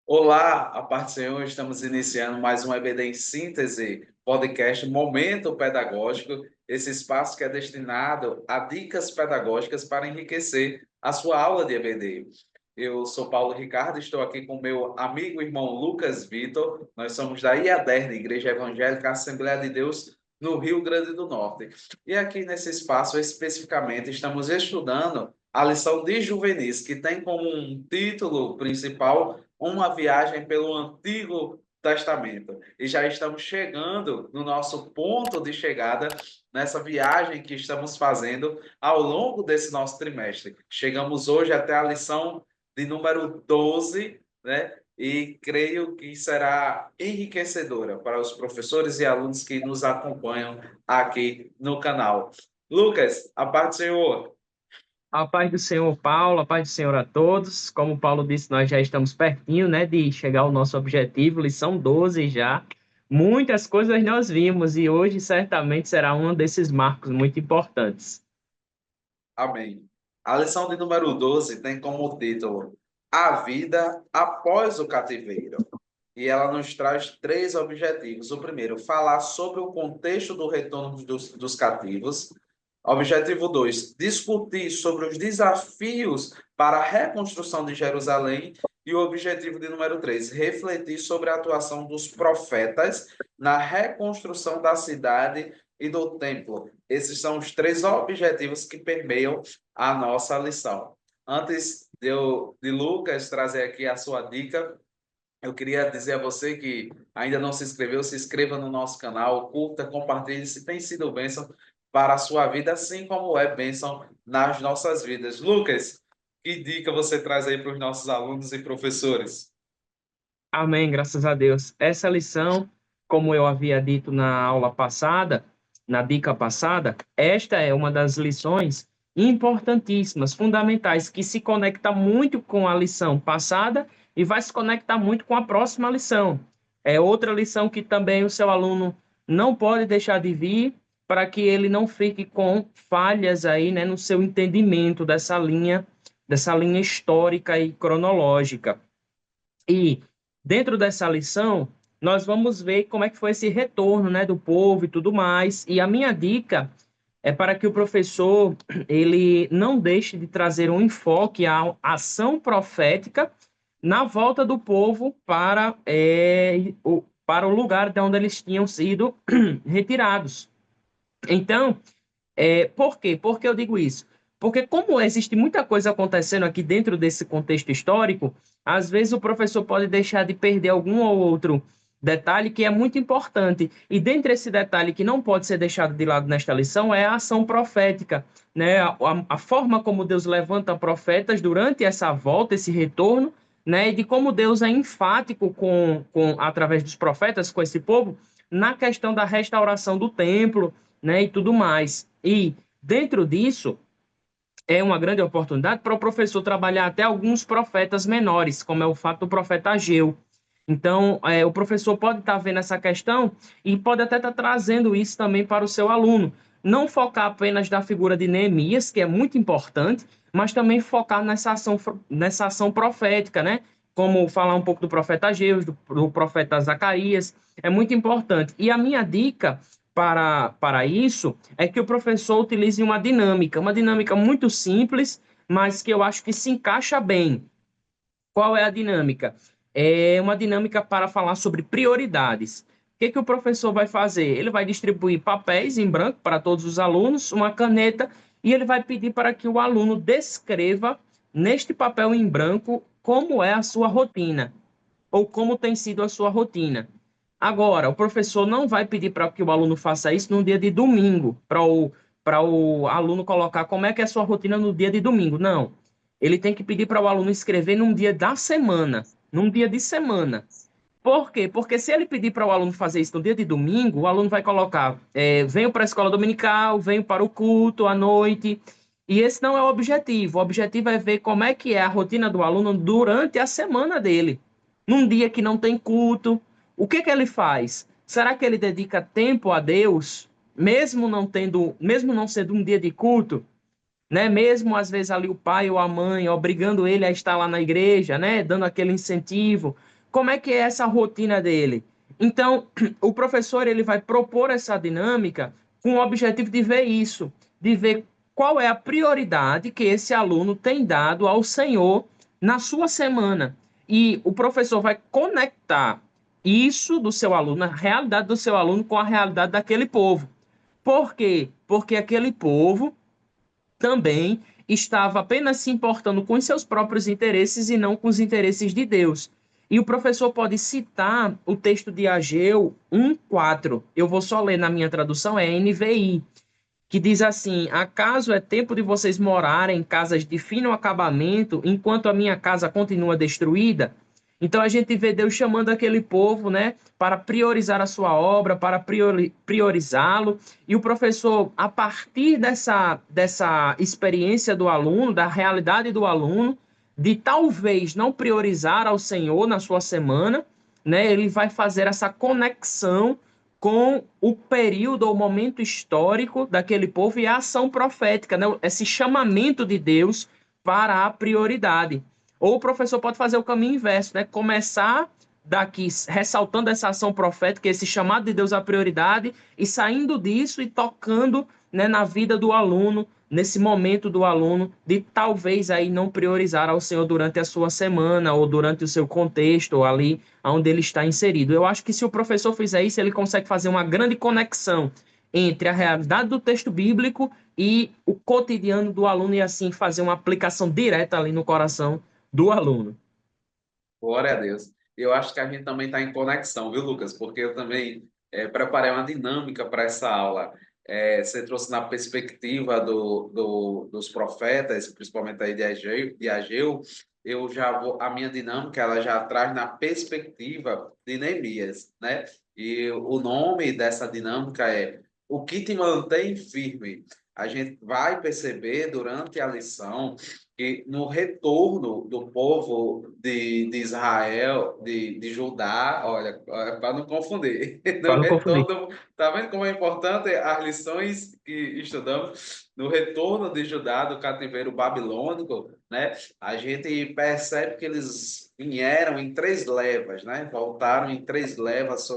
Olá, a paz do Senhor, estamos iniciando mais um EBD em Síntese, podcast Momento Pedagógico, esse espaço que é destinado a dicas pedagógicas para enriquecer a sua aula de EBD. Eu sou Paulo Ricardo, estou aqui com meu amigo e irmão Lucas Vitor, nós somos da IADERN, Igreja Evangélica Assembleia de Deus, no Rio Grande do Norte. E aqui nesse espaço, especificamente, estamos estudando a lição de juvenis, que tem como um título principal uma viagem pelo Antigo Testamento. E já estamos chegando no nosso ponto de chegada nessa viagem que estamos fazendo ao longo desse nosso trimestre. Chegamos hoje até a lição de número 12, né? E creio que será enriquecedora para os professores e alunos que nos acompanham aqui no canal. Lucas, a paz do Senhor. A paz do Senhor, Paulo, a paz do Senhor a todos. Como o Paulo disse, nós já estamos pertinho, né, de chegar ao nosso objetivo, lição 12 já. Muitas coisas nós vimos e hoje certamente será um desses marcos muito importantes. Amém. A lição de número 12 tem como título A Vida Após o Cativeiro. E ela nos traz três objetivos. O primeiro, falar sobre o contexto do retorno dos cativos. Objetivo 2, discutir sobre os desafios para a reconstrução de Jerusalém. E o objetivo de número 3, refletir sobre a atuação dos profetas na reconstrução da cidade e do templo. Esses são os três objetivos que permeiam a nossa lição. Antes de Lucas trazer aqui a sua dica, eu queria dizer a você que ainda não se inscreveu, se inscreva no nosso canal, curta, compartilhe, se tem sido bênção para a sua vida, assim como é bênção nas nossas vidas. Lucas, que dica você traz aí para os nossos alunos e professores? Amém, graças a Deus. Essa lição, como eu havia dito na aula passada, na dica passada, esta é uma das lições importantíssimas, fundamentais, que se conecta muito com a lição passada e vai se conectar muito com a próxima lição. É outra lição que também o seu aluno não pode deixar de vir para que ele não fique com falhas aí, né, no seu entendimento dessa linha histórica e cronológica. E dentro dessa lição, nós vamos ver como é que foi esse retorno, né, do povo e tudo mais. E a minha dica é para que o professor ele não deixe de trazer um enfoque à ação profética na volta do povo para o lugar de onde eles tinham sido retirados. Então, por quê? Por que eu digo isso? Porque como existe muita coisa acontecendo aqui dentro desse contexto histórico, às vezes o professor pode deixar de perder algum ou outro detalhe que é muito importante. E dentre esse detalhe que não pode ser deixado de lado nesta lição é a ação profética, né? A forma como Deus levanta profetas durante essa volta, esse retorno, né? E de como Deus é enfático através dos profetas com esse povo na questão da restauração do templo, né? E tudo mais. E dentro disso, é uma grande oportunidade para o professor trabalhar até alguns profetas menores, como é o fato do profeta Ageu. Então, o professor pode estar vendo essa questão e pode até estar trazendo isso também para o seu aluno. Não focar apenas na figura de Neemias, que é muito importante, mas também focar nessa ação profética, né? Como falar um pouco do profeta Ageu, do profeta Zacarias, é muito importante. E a minha dica para isso é que o professor utilize uma dinâmica muito simples, mas que eu acho que se encaixa bem. Qual é a dinâmica? É uma dinâmica para falar sobre prioridades. O que que o professor vai fazer? Ele vai distribuir papéis em branco para todos os alunos, uma caneta, e ele vai pedir para que o aluno descreva neste papel em branco como é a sua rotina ou como tem sido a sua rotina. Agora, o professor não vai pedir para que o aluno faça isso no dia de domingo, para o aluno colocar como é que é a sua rotina no dia de domingo. Não. Ele tem que pedir para o aluno escrever num dia da semana, num dia de semana. Por quê? Porque se ele pedir para o aluno fazer isso no dia de domingo, o aluno vai colocar, venho para a escola dominical, venho para o culto à noite, e esse não é o objetivo. O objetivo é ver como é que é a rotina do aluno durante a semana dele. Num dia que não tem culto, o que que ele faz? Será que ele dedica tempo a Deus, mesmo não sendo um dia de culto? Né? Mesmo às vezes ali o pai ou a mãe obrigando ele a estar lá na igreja, né? Dando aquele incentivo. como é que é essa rotina dele? Então, o professor ele vai propor essa dinâmica com o objetivo de ver isso, de ver qual é a prioridade que esse aluno tem dado ao Senhor na sua semana. E o professor vai conectar isso do seu aluno, a realidade do seu aluno com a realidade daquele povo. Por quê? Porque aquele povo também estava apenas se importando com os seus próprios interesses e não com os interesses de Deus. E o professor pode citar o texto de Ageu 1:4. Eu vou só ler na minha tradução, é NVI, que diz assim: Acaso é tempo de vocês morarem em casas de fino acabamento, enquanto a minha casa continua destruída? Então a gente vê Deus chamando aquele povo, né, para priorizar a sua obra, para priorizá-lo. E o professor, a partir dessa experiência do aluno, da realidade do aluno, de talvez não priorizar ao Senhor na sua semana, né, ele vai fazer essa conexão com o período ou momento histórico daquele povo e a ação profética, né? Esse chamamento de Deus para a prioridade. Ou o professor pode fazer o caminho inverso, né? Começar daqui ressaltando essa ação profética, esse chamado de Deus à prioridade, e saindo disso e tocando, né, na vida do aluno, nesse momento do aluno, de talvez aí não priorizar ao Senhor durante a sua semana ou durante o seu contexto, ou ali onde ele está inserido. Eu acho que se o professor fizer isso, ele consegue fazer uma grande conexão entre a realidade do texto bíblico e o cotidiano do aluno e assim fazer uma aplicação direta ali no coração do aluno. Glória a Deus. Eu acho que a gente também está em conexão, viu, Lucas? Porque eu também preparei uma dinâmica para essa aula. Você trouxe na perspectiva dos profetas, principalmente aí de Ageu, eu já vou, a minha dinâmica ela já traz na perspectiva de Neemias, né? E o nome dessa dinâmica é O que te mantém firme. A gente vai perceber durante a lição que no retorno do povo de Israel, de Judá, olha, para não confundir, no Para não confundir. retorno, tá vendo como é importante as lições que estudamos? No retorno de Judá do cativeiro babilônico, né? A gente percebe que eles vieram em três levas, né? Voltaram em três levas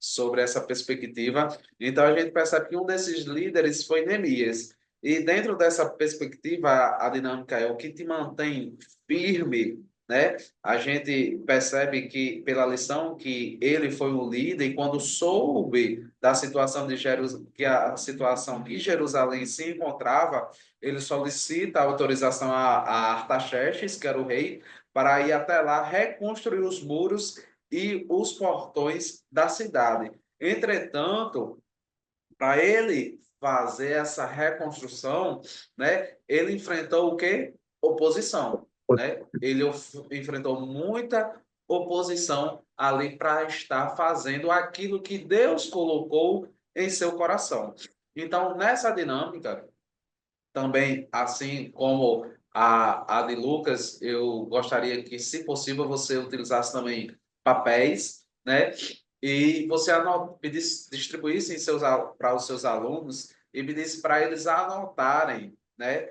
sobre essa perspectiva. Então a gente percebe que um desses líderes foi Neemias. E dentro dessa perspectiva, a dinâmica é o que te mantém firme, né? A gente percebe que, pela lição, que ele foi o líder e quando soube da situação de que a situação que Jerusalém se encontrava, ele solicita autorização a Artaxerxes, que era o rei, para ir até lá reconstruir os muros e os portões da cidade. Entretanto, para ele fazer essa reconstrução, né, ele enfrentou o quê? Oposição, né? Ele enfrentou muita oposição ali para estar fazendo aquilo que Deus colocou em seu coração. Então, nessa dinâmica, também, assim como a de Lucas, eu gostaria que, se possível, você utilizasse também papéis, né? E você distribuísse para os seus alunos e me disse para eles anotarem, né?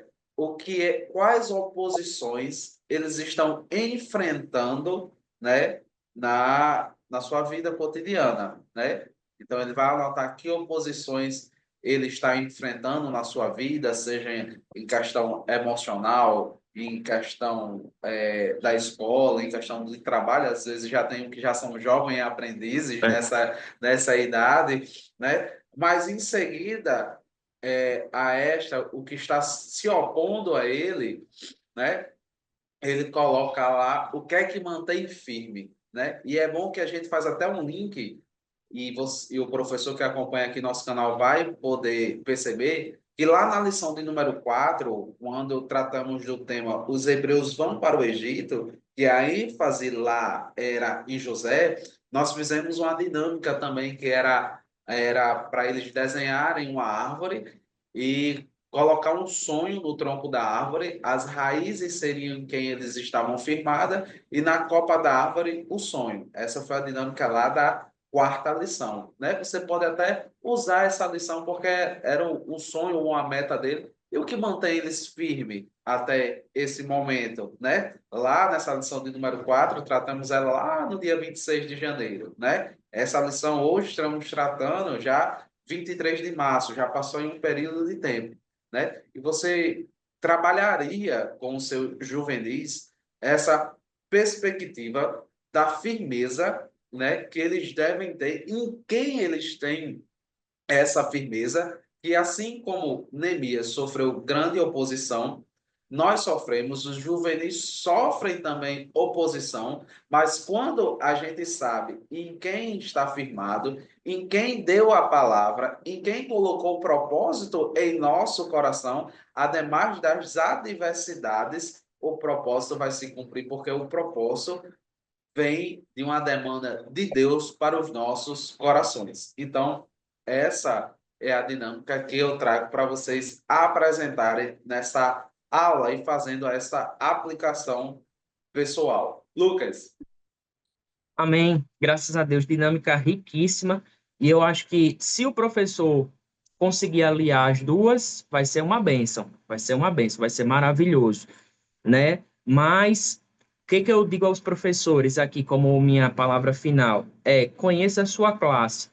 Quais oposições eles estão enfrentando, né? Na sua vida cotidiana, né? Então, ele vai anotar que oposições ele está enfrentando na sua vida, seja em questão emocional, em questão da escola, em questão de trabalho, às vezes já tem que já são jovens aprendizes É. nessa idade, né? Mas em seguida a esta, o que está se opondo a ele, né? Ele coloca lá o que é que mantém firme, né? E é bom que a gente faz até um link e o professor que acompanha aqui nosso canal vai poder perceber que lá na lição de número 4, quando tratamos do tema Os Hebreus vão para o Egito, que a ênfase lá era em José, nós fizemos uma dinâmica também que era para eles desenharem uma árvore e colocar um sonho no tronco da árvore, as raízes seriam em quem eles estavam firmadas, e na copa da árvore, o sonho. Essa foi a dinâmica lá da quarta lição, né? Você pode até usar essa lição porque era um sonho ou uma meta dele E o que mantém eles firmes até esse momento, né? Lá nessa lição de número 4 tratamos ela lá no dia 26 de janeiro, né? Essa lição hoje estamos tratando já 23 de março, já passou em um período de tempo, né? E você trabalharia com o seu juvenis essa perspectiva da firmeza, né, que eles devem ter, em quem eles têm essa firmeza, que assim como Neemias sofreu grande oposição, nós sofremos, os juvenis sofrem também oposição, mas quando a gente sabe em quem está firmado, em quem deu a palavra, em quem colocou o propósito em nosso coração, ademais das adversidades, o propósito vai se cumprir, porque o propósito vem de uma demanda de Deus para os nossos corações. Então, essa é a dinâmica que eu trago para vocês apresentarem nessa aula e fazendo essa aplicação pessoal. Lucas. Amém. Graças a Deus, dinâmica riquíssima. E eu acho que se o professor conseguir aliar as duas, vai ser uma bênção. Vai ser uma bênção, vai ser maravilhoso, né? Mas o que que eu digo aos professores aqui como minha palavra final? É: conheça a sua classe.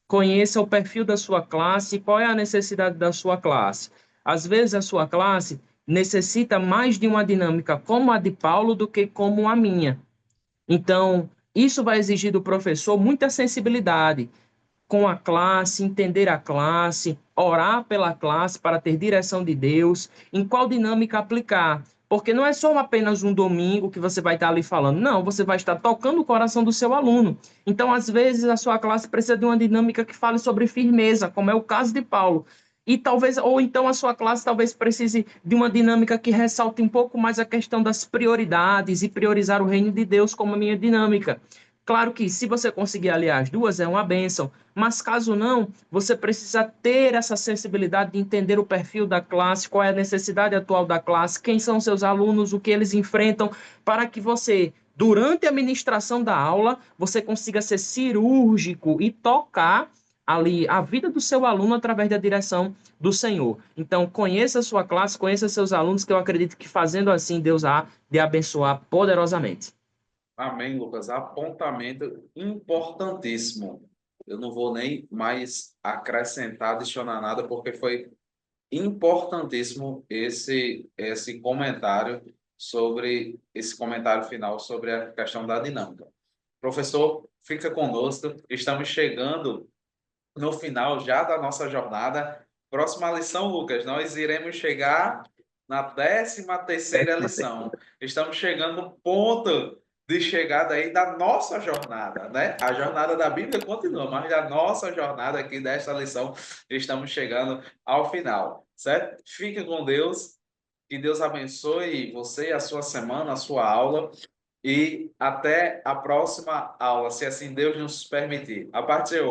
Conheça o perfil da sua classe e qual é a necessidade da sua classe. Às vezes a sua classe necessita mais de uma dinâmica como a de Paulo do que como a minha. Então, isso vai exigir do professor muita sensibilidade com a classe, entender a classe, orar pela classe para ter direção de Deus, em qual dinâmica aplicar. Porque não é só apenas um domingo que você vai estar ali falando, não, você vai estar tocando o coração do seu aluno. Então, às vezes, a sua classe precisa de uma dinâmica que fale sobre firmeza, como é o caso de Paulo. E talvez, ou então a sua classe talvez precise de uma dinâmica que ressalte um pouco mais a questão das prioridades e priorizar o reino de Deus como a minha dinâmica. Claro que se você conseguir aliar as duas, é uma bênção, mas caso não, você precisa ter essa sensibilidade de entender o perfil da classe, qual é a necessidade atual da classe, quem são seus alunos, o que eles enfrentam, para que você, durante a ministração da aula, você consiga ser cirúrgico e tocar ali a vida do seu aluno através da direção do Senhor. Então, conheça a sua classe, conheça seus alunos, que eu acredito que fazendo assim, Deus há de abençoar poderosamente. Amém, Lucas. Apontamento importantíssimo. Eu não vou nem mais acrescentar, adicionar nada, porque foi importantíssimo esse comentário sobre esse comentário final sobre a questão da dinâmica. Professor, fica conosco. Estamos chegando no final já da nossa jornada. Próxima lição, Lucas, nós iremos chegar na 13ª lição. Estamos chegando no ponto de chegada aí da nossa jornada, né? A jornada da Bíblia continua, mas da nossa jornada aqui desta lição, estamos chegando ao final, certo? Fique com Deus, que Deus abençoe você, a sua semana, a sua aula, e até a próxima aula, se assim Deus nos permitir. A parte é